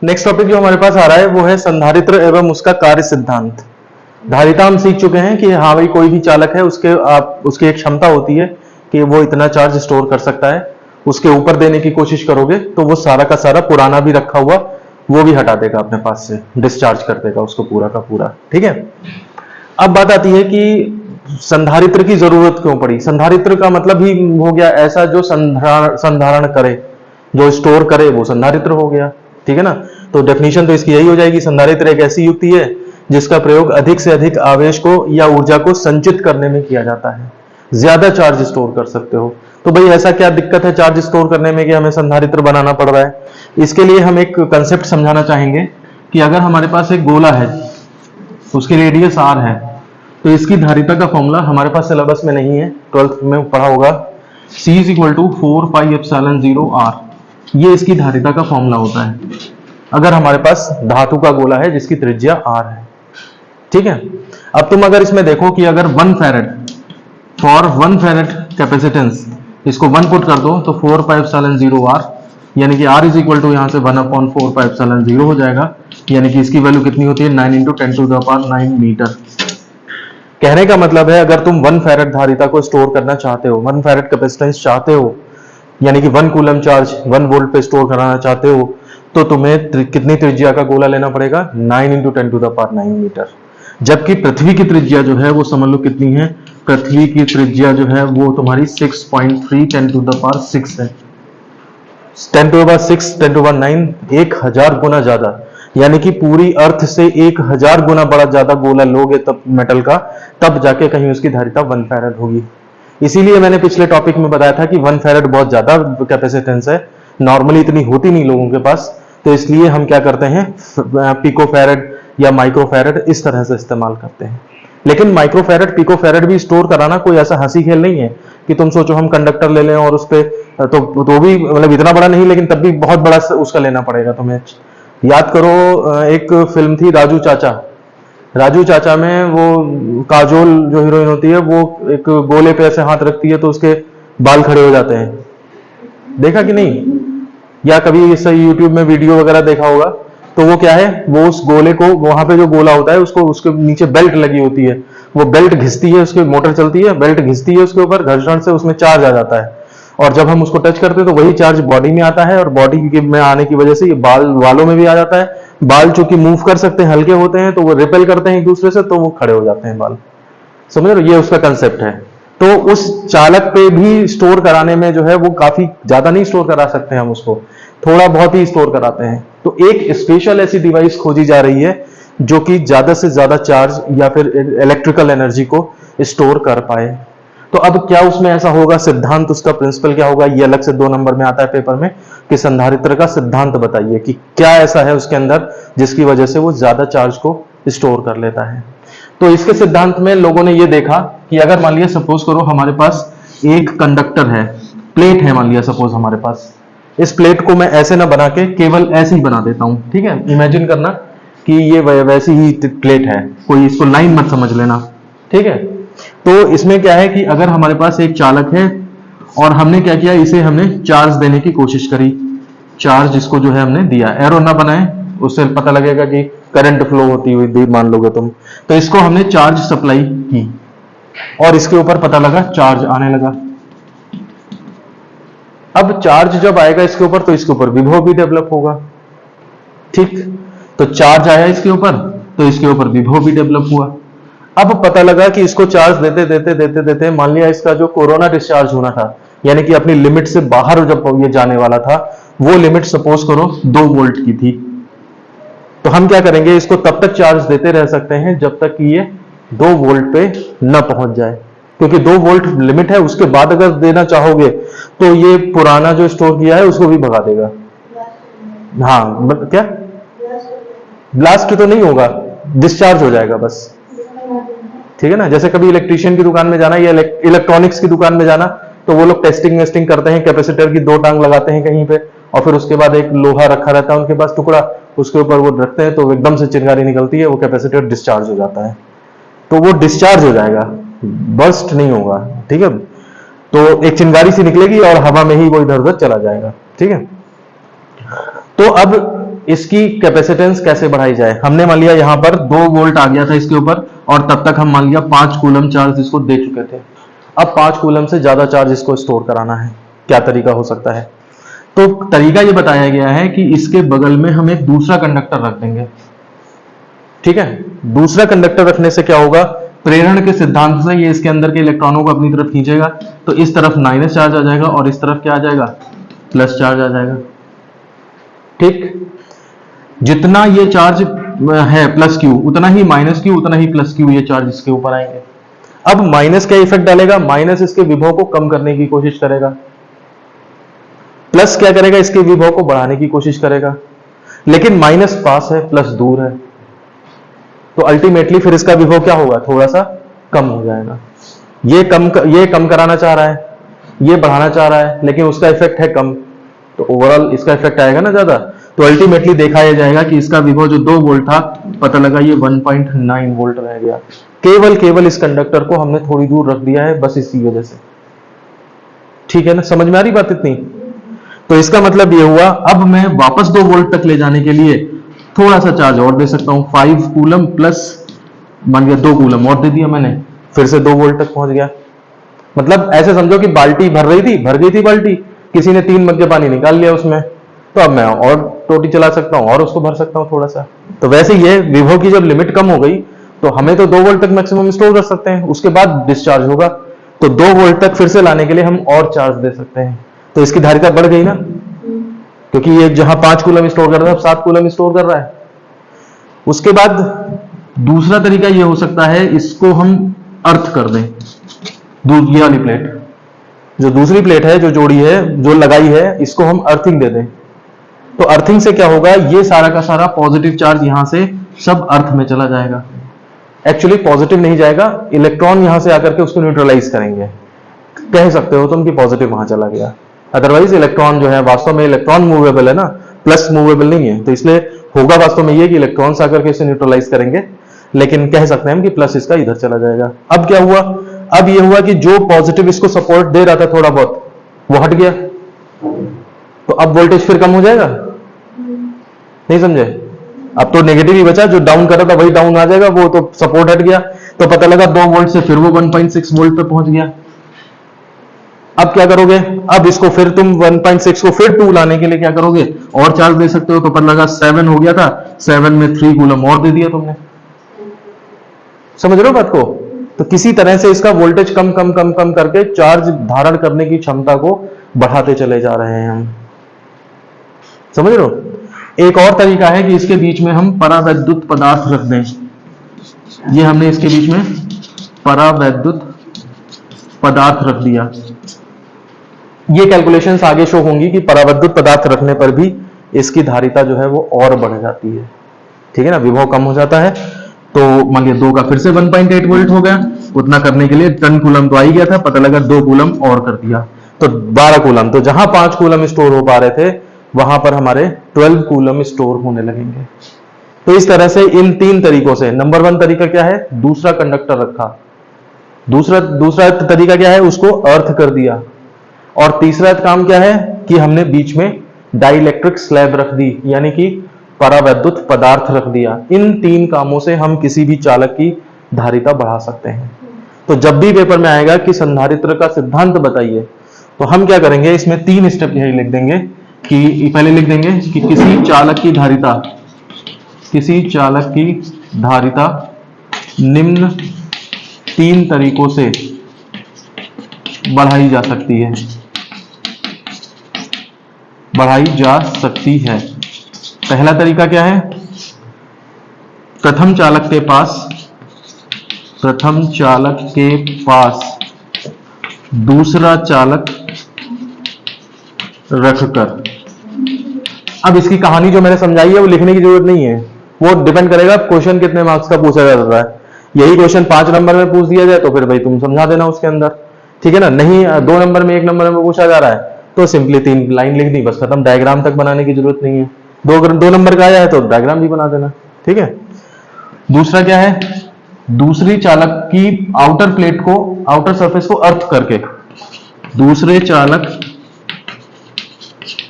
Next topic जो हमारे पास आ रहा है वो है संधारित्र एवं उसका कार्य सिद्धांत। धारिता हम सीख चुके हैं कि हाँ भाई कोई भी चालक है उसकी एक क्षमता होती है कि वो इतना चार्ज स्टोर कर सकता है। उसके ऊपर देने की कोशिश करोगे तो वो सारा का सारा पुराना भी रखा हुआ वो भी हटा देगा अपने पास से, डिस्चार्ज कर देगा उसको पूरा का पूरा। ठीक है, अब बात आती है कि संधारित्र की जरूरत क्यों पड़ी। संधारित्र का मतलब ही हो गया ऐसा जो संधारण करे, जो स्टोर करे, वो संधारित्र हो गया। ठीक है ना, तो डेफिनेशन तो इसकी यही हो जाएगी, संधारित्र एक ऐसी युक्ति है जिसका प्रयोग अधिक से अधिक आवेश को या ऊर्जा को संचित करने में किया जाता है। ज्यादा चार्ज स्टोर कर सकते हो। तो भाई ऐसा क्या दिक्कत है चार्ज स्टोर करने में कि हमें संधारित्र बनाना पड़ रहा है। इसके लिए हम एक कंसेप्ट समझाना चाहेंगे कि अगर हमारे पास एक गोला है, उसकी रेडियस r है, तो इसकी धारिता का फॉर्मूला हमारे पास सिलेबस में नहीं है, 12th में पढ़ा होगा, C is equal to 4πε0r। ये इसकी धारिता का फॉर्मूला होता है अगर हमारे पास धातु का गोला है जिसकी त्रिज्या r है। ठीक है, अब तुम अगर इसमें देखो कि अगर 1 फैरेड फॉर 1 फैरेड कैपेसिटेंस, इसको 1 पुट कर दो तो 4πε0r, यानी कि r इज इक्वल टू यहाँ से 1/4πε0 हो जाएगा, यानी कि इसकी वैल्यू कितनी होती है 9 × 10⁹ मीटर। कहने का मतलब है अगर तुम 1 फैरेड धारिता को स्टोर करना चाहते हो, 1 फैरेड कैपेसिटेंस चाहते हो, यानी कि 1 कूलम चार्ज 1 वोल्ट पे स्टोर कराना चाहते हो, तो तुम्हें कितनी त्रिज्या का गोला लेना पड़ेगा 9 × 10⁹ मीटर। जबकि पृथ्वी की त्रिज्या जो है वो समझ लो कितनी है, पृथ्वी की त्रिज्या जो है वो तुम्हारी 6.3 10⁶ है। 10⁶ 10⁹ 1000 गुना ज्यादा, यानी कि पूरी अर्थ से 1000 गुना बड़ा ज्यादा गोला लोगे तब मेटल का, तब जाके कहीं उसकी धारिता 1 फैरेड होगी। इसीलिए मैंने पिछले टॉपिक में बताया था कि 1 फैरेड बहुत ज्यादा कैपेसिटेंस है, नॉर्मली इतनी होती नहीं लोगों के पास, तो इसलिए हम क्या करते हैं पिको फैरेड या माइक्रो फैरेड इस तरह से इस्तेमाल करते हैं। लेकिन माइक्रो फैरेड पिको फैरेड भी स्टोर कराना कोई ऐसा हंसी खेल नहीं है कि तुम सोचो हम कंडक्टर ले लें और उस पे तो भी मतलब इतना बड़ा नहीं, लेकिन तब भी बहुत बड़ा उसका लेना पड़ेगा तुम्हें। याद करो एक फिल्म थी राजू चाचा, राजू चाचा में वो काजोल जो हीरोइन होती है वो एक गोले पे ऐसे हाथ रखती है तो उसके बाल खड़े हो जाते हैं, देखा कि नहीं? या कभी इस यूट्यूब में वीडियो वगैरह देखा होगा, तो वो क्या है, वो उस गोले को, वहां पे जो गोला होता है उसको, उसके नीचे बेल्ट लगी होती है, वो बेल्ट घिसती है, उसकी मोटर चलती है, बेल्ट घिसती है उसके ऊपर, घर्षण से उसमें चार्ज आ जाता है, और जब हम उसको टच करते हैं तो वही चार्ज बॉडी में आता है, और बॉडी में आने की वजह से ये बालों में भी आ जाता है। बाल चूंकि मूव कर सकते हैं, हल्के होते हैं, तो वो रिपेल करते हैं एक दूसरे से, तो वो खड़े हो जाते हैं बाल। समझ रहे हो, ये उसका कंसेप्ट है। तो उस चालक पे भी स्टोर कराने में जो है वो काफी ज्यादा नहीं स्टोर करा सकते हैं हम उसको, थोड़ा बहुत ही स्टोर कराते हैं। तो एक स्पेशल ऐसी डिवाइस खोजी जा रही है जो कि ज्यादा से ज्यादा चार्ज या फिर इलेक्ट्रिकल एनर्जी को स्टोर कर पाए। तो अब क्या उसमें ऐसा होगा, सिद्धांत उसका प्रिंसिपल क्या होगा, ये अलग से 2 नंबर में आता है पेपर में कि संधारित्र का सिद्धांत बताइए कि क्या ऐसा है उसके अंदर जिसकी वजह से वो ज्यादा चार्ज को स्टोर कर लेता है। तो इसके सिद्धांत में लोगों ने ये देखा कि अगर मान लिया सपोज करो हमारे पास एक कंडक्टर है, प्लेट है मान लिया सपोज हमारे पास, इस प्लेट को मैं ऐसे ना बना के केवल ऐसे ही बना देता हूं। ठीक है, इमेजिन करना कि ये वैसी ही प्लेट है, कोई इसको लाइन मत समझ लेना। ठीक है, तो इसमें क्या है कि अगर हमारे पास एक चालक है और हमने क्या किया, इसे हमने चार्ज देने की कोशिश करी, चार्ज इसको जो है हमने दिया, एरो ना बनाए, उससे पता लगेगा कि करंट फ्लो होती हुई मान लोगे तुम, तो इसको हमने चार्ज सप्लाई की और इसके ऊपर पता लगा चार्ज आने लगा। अब चार्ज जब आएगा इसके ऊपर तो इसके ऊपर विभव भी डेवलप होगा। ठीक, तो चार्ज आया इसके ऊपर तो इसके ऊपर विभव भी डेवलप हुआ। अब पता लगा कि इसको चार्ज देते देते देते देते मान लिया इसका जो कोरोना डिस्चार्ज होना था, यानी कि अपनी लिमिट से बाहर जब ये जाने वाला था, वो लिमिट सपोज करो 2 वोल्ट की थी, तो हम क्या करेंगे, इसको तब तक चार्ज देते रह सकते हैं जब तक कि ये 2 वोल्ट पे न पहुंच जाए, क्योंकि 2 वोल्ट लिमिट है, उसके बाद अगर देना चाहोगे तो ये पुराना जो स्टोर किया है उसको भी भगा देगा। हाँ क्या, ब्लास्ट तो नहीं होगा, डिस्चार्ज हो जाएगा बस। ठीक है ना, जैसे कभी इलेक्ट्रिशियन की दुकान में जाना या इलेक्ट्रॉनिक्स की दुकान में जाना, तो वो लोग टेस्टिंग वेस्टिंग करते हैं, कैपेसिटर की 2 टांग लगाते हैं कहीं पे, और फिर उसके बाद एक लोहा रखा रहता है उनके पास टुकड़ा, उसके ऊपर वो रखते हैं, तो एकदम से चिंगारी निकलती है, वो कैपेसिटर डिस्चार्ज हो जाता है, तो वो डिस्चार्ज हो जाएगा, बर्स्ट नहीं होगा। ठीक है, तो एक चिंगारी सी निकलेगी और हवा में ही वो इधर उधर चला जाएगा। ठीक है, तो अब इसकी कैपेसिटेंस कैसे बढ़ाई जाए। हमने मान लिया यहां पर 2 वोल्ट आ गया था इसके ऊपर, और तब तक हम मान लिया 5 कूलम चार्ज इसको दे चुके थे। अब 5 कूलम से ज्यादा चार्ज इसको स्टोर कराना है, क्या तरीका हो सकता है। तो तरीका ये बताया गया है कि इसके बगल में हम एक दूसरा कंडक्टर रख देंगे। ठीक है, दूसरा कंडक्टर रखने से क्या होगा, प्रेरण के सिद्धांत से ये इसके अंदर के इलेक्ट्रॉनों को अपनी तरफ खींचेगा, तो इस तरफ माइनस चार्ज आ जाएगा और इस तरफ क्या आ जाएगा, प्लस चार्ज आ जाएगा। ठीक, जितना ये चार्ज है प्लस क्यू, उतना ही माइनस क्यू, उतना ही प्लस क्यू ये चार्ज इसके ऊपर आएंगे। अब माइनस क्या इफेक्ट डालेगा, माइनस इसके विभव को कम करने की कोशिश करेगा, प्लस क्या करेगा, इसके विभव को बढ़ाने की कोशिश करेगा। लेकिन माइनस पास है, प्लस दूर है, तो अल्टीमेटली फिर इसका विभव क्या होगा, थोड़ा सा कम हो जाएगा। ये कम कराना चाह रहा है, ये बढ़ाना चाह रहा है, लेकिन उसका इफेक्ट है कम, तो ओवरऑल इसका इफेक्ट आएगा ना ज्यादा। तो अल्टीमेटली देखा यह जाएगा कि इसका विभव जो 2 वोल्ट था, पता लगा ये 1.9 वोल्ट रह गया। केवल इस कंडक्टर को हमने थोड़ी दूर रख दिया है, बस इसी वजह से। ठीक है ना, समझ में आ रही बात इतनी। तो इसका मतलब ये हुआ, अब मैं वापस 2 वोल्ट तक ले जाने के लिए थोड़ा सा चार्ज और दे सकता हूं, 5 कूलम प्लस मान लिया 2 कूलम और दे दिया मैंने, फिर से 2 वोल्ट तक पहुंच गया। मतलब ऐसे समझो कि बाल्टी भर गई थी बाल्टी, किसी ने 3 मग्गे पानी निकाल लिया उसमें, तो अब मैं और टोटी चला सकता हूं और उसको भर सकता हूं थोड़ा सा। तो वैसे ये विभव की जब लिमिट कम हो गई, तो हमें तो 2 वोल्ट तक मैक्सिमम स्टोर कर सकते हैं, उसके बाद डिस्चार्ज होगा, तो 2 वोल्ट तक फिर से लाने के लिए हम और चार्ज दे सकते हैं। तो इसकी धारिता बढ़ गई ना, क्योंकि ये जहां 5 कूलम स्टोर कर रहा है, अब 7 कूलम स्टोर कर रहा है। उसके बाद दूसरा तरीका ये हो सकता है, इसको हम अर्थ कर दें, ये वाली प्लेट, जो दूसरी प्लेट है, जो जोड़ी है, जो लगाई है, इसको हम अर्थिंग दे दें। तो अर्थिंग से क्या होगा, ये सारा का सारा पॉजिटिव चार्ज यहां से सब अर्थ में चला जाएगा। एक्चुअली पॉजिटिव नहीं जाएगा, इलेक्ट्रॉन यहां से आकर के उसको न्यूट्रलाइज करेंगे, कह सकते हो तुम कि पॉजिटिव वहां चला गया। अदरवाइज इलेक्ट्रॉन जो है, वास्तव में इलेक्ट्रॉन मूवेबल है ना, प्लस मूवेबल नहीं है, तो इसलिए होगा वास्तव में ये कि इलेक्ट्रॉन्स आकर के इसे न्यूट्रलाइज करेंगे, लेकिन कह सकते हैं हम कि प्लस इसका इधर चला जाएगा। अब क्या हुआ, अब ये हुआ कि जो पॉजिटिव इसको सपोर्ट दे रहा था थोड़ा बहुत, वो हट गया, तो अब वोल्टेज फिर कम हो जाएगा। नहीं समझे, अब तो नेगेटिव ही बचा, जो डाउन कर रहा था वही डाउन आ जाएगा, वो तो सपोर्ट हट गया, तो पता लगा 2 वोल्ट से फिर वो 1.6 वोल्ट पे पहुंच गया। अब क्या करोगे, अब इसको फिर तुम 1.6 को फिर 2 लाने के लिए क्या करोगे, और चार्ज दे सकते हो, तो पता लगा 7 हो गया था, 7 में 3 कूलम और दे दिया तुमने। समझ रहे हो बात को। तो किसी तरह से इसका वोल्टेज कम कम कम कम करके चार्ज धारण करने की क्षमता को बढ़ाते चले जा रहे हैं हम। समझ रहे हो। एक और तरीका है कि इसके बीच में हम परावैद्युत पदार्थ रख दें। ये हमने इसके बीच में परावैद्युत पदार्थ रख दिया। ये कैलकुलेशंस आगे शो होंगी कि परावैद्युत पदार्थ रखने पर भी इसकी धारिता जो है वो और बढ़ जाती है। ठीक है ना, विभव कम हो जाता है। तो मान लिया 2 का फिर से 1.8 वोल्ट हो गया, उतना करने के लिए 10 कूलम तो आ ही गया था, पता लगा 2 कूलम और कर दिया, तो 12 कूलम। तो जहां 5 कूलम स्टोर हो पा रहे थे, वहां पर हमारे 12 कूलम स्टोर होने लगेंगे। तो इस तरह से इन 3 तरीकों से, नंबर 1 तरीका क्या है, दूसरा कंडक्टर रखा, दूसरा तरीका क्या है, उसको अर्थ कर दिया, और तीसरा काम क्या है कि हमने बीच में डाइलेक्ट्रिक स्लैब रख दी, यानी कि परावैद्युत पदार्थ रख दिया। इन 3 कामों से हम किसी भी चालक की धारिता बढ़ा सकते हैं। तो जब भी पेपर में आएगा कि संधारित्र का सिद्धांत बताइए, तो हम क्या करेंगे, इसमें 3 स्टेप यही लिख देंगे कि पहले लिख देंगे कि किसी चालक की धारिता निम्न 3 तरीकों से बढ़ाई जा सकती है। पहला तरीका क्या है, प्रथम चालक के पास दूसरा चालक रखकर। अब इसकी कहानी जो मैंने समझाई है वो लिखने की जरूरत नहीं है, वो डिपेंड करेगा क्वेश्चन कितने मार्क्स का पूछा जा रहा है। यही क्वेश्चन 5 नंबर में पूछ दिया जाए तो फिर भाई तुम समझा देना उसके अंदर, ठीक है ना। नहीं 2 नंबर में 1 नंबर में पूछा जा रहा है तो सिंपली 3 लाइन लिख दी, बस खत्म। डायग्राम तक बनाने की जरूरत नहीं है। 2 नंबर का आया है तो डायग्राम भी बना देना, ठीक है। दूसरा क्या है, दूसरी चालक की आउटर प्लेट को, आउटर सरफेस को अर्थ करके दूसरे चालक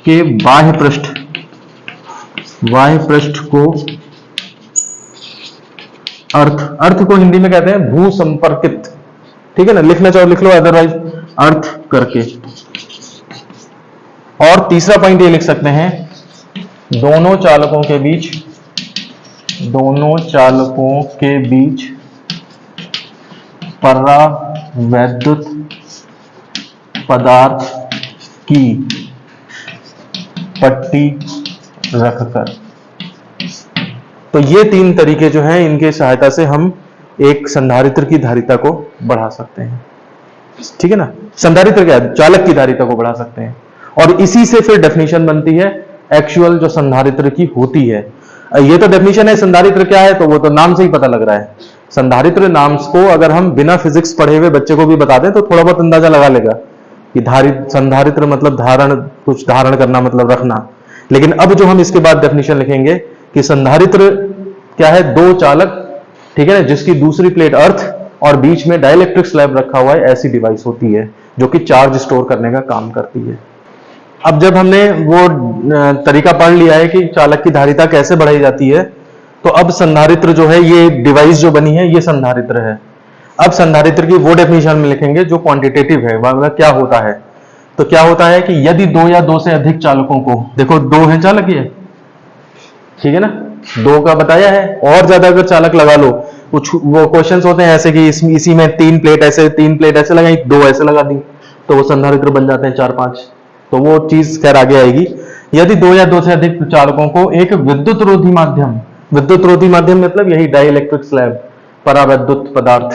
के बाह्य पृष्ठ y पृष्ठ को अर्थ को हिंदी में कहते हैं भू संपर्कित, ठीक है ना, लिखना चाहो लिख लो, अदरवाइज अर्थ करके। और तीसरा पॉइंट ये लिख सकते हैं, दोनों चालकों के बीच परावैद्युत पदार्थ की पट्टी रखकर। तो ये तीन तरीके जो हैं, इनके सहायता से हम एक संधारित्र की धारिता को बढ़ा सकते हैं, ठीक है ना। संधारित्र क्या है, चालक की धारिता को बढ़ा सकते हैं, और इसी से फिर डेफिनेशन बनती है एक्चुअल जो संधारित्र की होती है। ये तो डेफिनेशन है, संधारित्र क्या है तो वो तो नाम से ही पता लग रहा है। संधारित्र नाम को अगर हम बिना फिजिक्स पढ़े हुए बच्चे को भी बता दें तो थोड़ा बहुत अंदाजा लगा लेगा कि संधारित्र मतलब धारण, कुछ धारण करना मतलब रखना। लेकिन अब जो हम इसके बाद डेफिनेशन लिखेंगे कि संधारित्र क्या है, दो चालक, ठीक है ना, जिसकी दूसरी प्लेट अर्थ और बीच में डाइलेक्ट्रिक स्लैब रखा हुआ है, ऐसी डिवाइस होती है जो कि चार्ज स्टोर करने का काम करती है। अब जब हमने वो तरीका पढ़ लिया है कि चालक की धारिता कैसे बढ़ाई जाती है, तो अब संधारित्र जो है, ये डिवाइस जो बनी है, ये संधारित्र है। अब संधारित्र की वो डेफिनेशन में लिखेंगे जो क्वांटिटेटिव है, मतलब क्या होता है। तो क्या होता है कि यदि दो या दो से अधिक चालकों को, देखो दो है चालक ये, ठीक है ना, दो का बताया है, और ज्यादा अगर चालक लगा लो, कुछ वो क्वेश्चंस होते हैं ऐसे कि इसी में तीन प्लेट ऐसे लगाई, दो ऐसे लगा दी, तो वो संधारित्र बन जाते हैं 4-5। तो वो चीज खैर आगे आएगी। यदि दो या दो से अधिक चालकों को एक विद्युत रोधी माध्यम मतलब यही डाइलेक्ट्रिक स्लैब, परावैद्युत पदार्थ,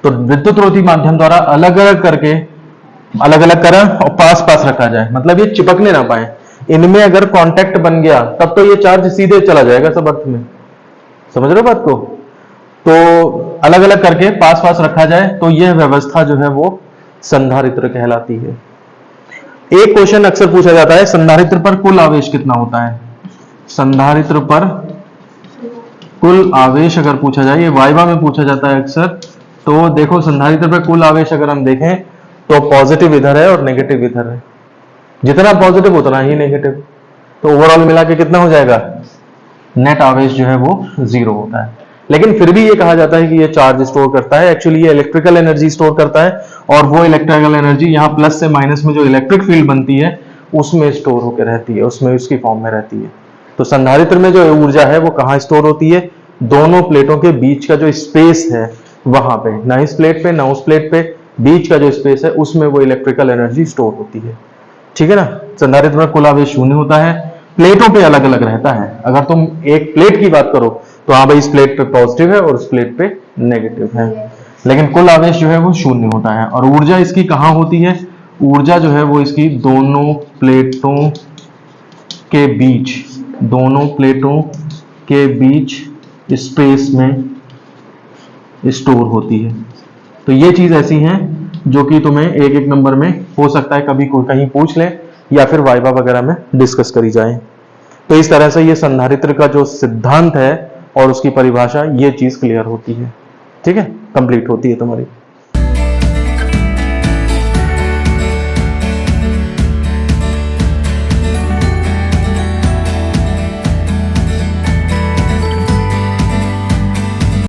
तो विद्युत रोधी माध्यम द्वारा अलग अलग करें और पास पास रखा जाए, मतलब ये चिपकने ना पाए। इनमें अगर कांटेक्ट बन गया तब तो ये चार्ज सीधे चला जाएगा सब अर्थ में, समझ रहे हो बात को। तो अलग अलग करके पास पास रखा जाए, तो यह व्यवस्था जो है वो संधारित्र कहलाती है। एक क्वेश्चन अक्सर पूछा जाता है, संधारित्र पर कुल आवेश कितना होता है। संधारित्र पर कुल आवेश अगर पूछा जाए, ये वाइवा में पूछा जाता है अक्सर। तो देखो संधारित्र पर कुल आवेश अगर हम देखें तो पॉजिटिव इधर है और नेगेटिव इधर है, जितना पॉजिटिव उतना ही नेगेटिव, तो ओवरऑल मिला के कितना हो जाएगा, नेट आवेश जो है वो 0 होता है। लेकिन फिर भी ये कहा जाता है कि ये चार्ज स्टोर करता है, एक्चुअली ये इलेक्ट्रिकल एनर्जी स्टोर करता है, और वो इलेक्ट्रिकल एनर्जी यहाँ प्लस से माइनस में जो इलेक्ट्रिक फील्ड बनती है उसमें स्टोर होकर रहती है, उसमें उसकी फॉर्म में रहती है। तो संधारित्र में जो ऊर्जा है वो कहाँ स्टोर होती है, दोनों प्लेटों के बीच का जो स्पेस है वहां पे, ना इस प्लेट पे ना उस प्लेट पे, बीच का जो स्पेस है उसमें वो इलेक्ट्रिकल एनर्जी स्टोर होती है, ठीक है ना। संधारित्र में कुल आवेश 0 होता है, प्लेटों पे अलग अलग रहता है। अगर तुम एक प्लेट की बात करो तो हाँ भाई इस प्लेट पे पॉजिटिव है और उस प्लेट पे नेगेटिव है, लेकिन कुल आवेश जो है वो 0 होता है। और ऊर्जा इसकी कहाँ होती है, ऊर्जा जो है वो इसकी दोनों प्लेटों के बीच स्पेस में स्टोर होती है। तो ये चीज ऐसी है जो कि तुम्हें एक एक नंबर में हो सकता है कभी कोई कहीं पूछ ले, या फिर वाइवा वगैरह में डिस्कस करी जाए। तो इस तरह से ये संधारित्र का जो सिद्धांत है और उसकी परिभाषा, ये चीज क्लियर होती है, ठीक है, कंप्लीट होती है तुम्हारी।